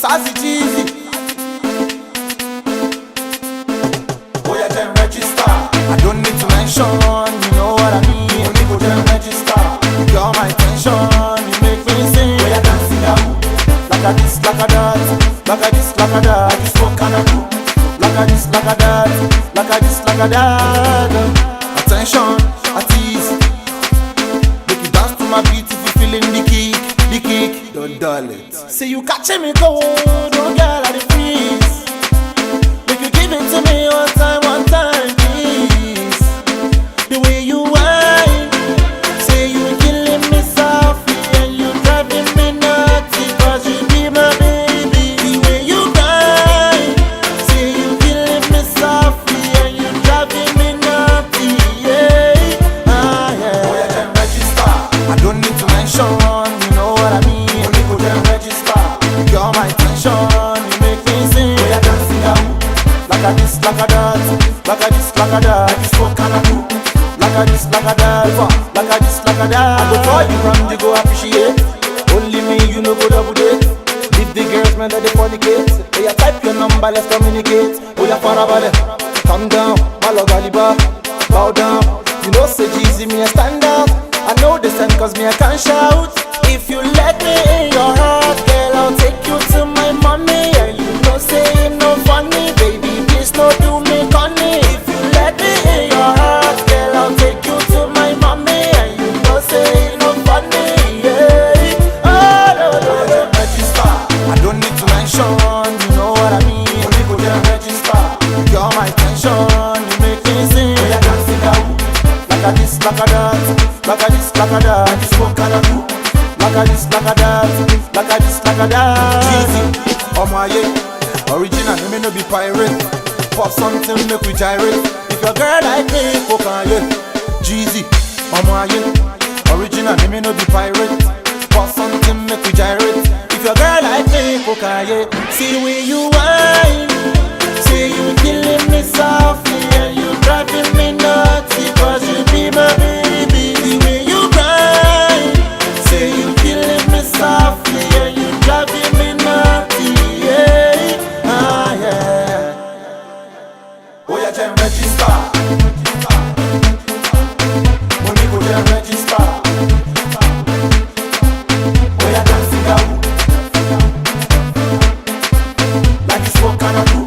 Sassy Jeezy. Oh yeah, then register. I don't need to mention, you know what I mean. Only go then register. You got my attention, you make me sing. Oh yeah, dancing out. Like a this, like a that. Like a this, like a that. You spoke and I do. Like a this, like a that. Like a this, like a that. Attention, I tease. Make you dance to my beat if you feeling the kick. The kick, don't dull it. Say you catching me cold, don't get out of freeze. Make you give it to me one time, please. The way you whine, say you killing me softly and you driving me nuts, cause you be my baby. The way you whine, say you killing me softly and you driving me nuts, yeah. Ah yeah. Oh yeah, then register. I don't need to mention, you know what I mean. Only go then register. You got my attention, you make me sing. Oh yeah, dancing out. Like a this, like a that. Like a this, like a that. You spoke and I do. Like a this, like a that. Like a this, like a that. I go for you from you go appreciate. Only me, you know go double date. Leave the girls, man, that they fornicate. Hey, I type your number, let's communicate. Oh yeah, farabale. Calm down, my love Aliba. Bow down. You know say Jeezy, me a stand out. I know the same cause me I can shout. If you let me in your heart, girl, I'll take you to my mommy. And you know say it no funny, baby, please no do me funny. If you let me in your heart, girl, I'll take you to my mommy. And you know say it no funny, yeah. Oh, no, no, no. Register. I don't need to mention, you know what I mean. Only go there register. You got my attention, you make me sing. Oh yeah, dancing out. Like a this, like a that. Like a this, like a that. You spoke and I do. Like a this, like a that. Like a this, like a that. Jeezy, oh my yeah. Original, you may no be pirate. Pop something, make we gyrate. If your girl like me, fuck on yeah. Jeezy, oh my yeah. Original, you may no be pirate. Pop something, make we gyrate. If your girl like me, fuck on yeah. See the way you whine. Say you killing me softly and you driving me nuts, cause you be my baby. The way you grind, say you killing me softly and you driving me nuts, yeah. Ah yeah. Oh yeah, then register. Money go then register. Oh yeah, dancing out. Like you spoke and I do.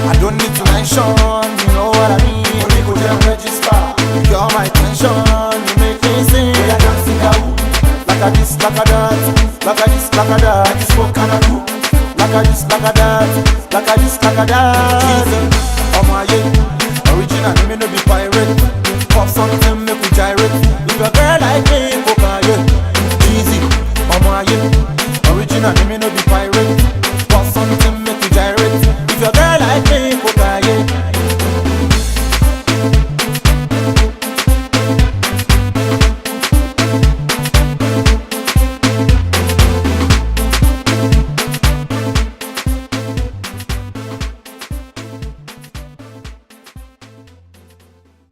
I don't need to mention, you know what I mean. Only go there register. You got my attention, you make me sing. Oh yeah, dancing out. Like a this, like a that. Like a this, like a that. You spoke and I do. Like a this, like a that. Like a this, like a that. Jeezy, oh my yeah. Original, you may no be pirate. Pop something, make we gyrate. If your girl like me, fuck her yeah. Jeezy, oh my yeah. Original, you may no be pirate.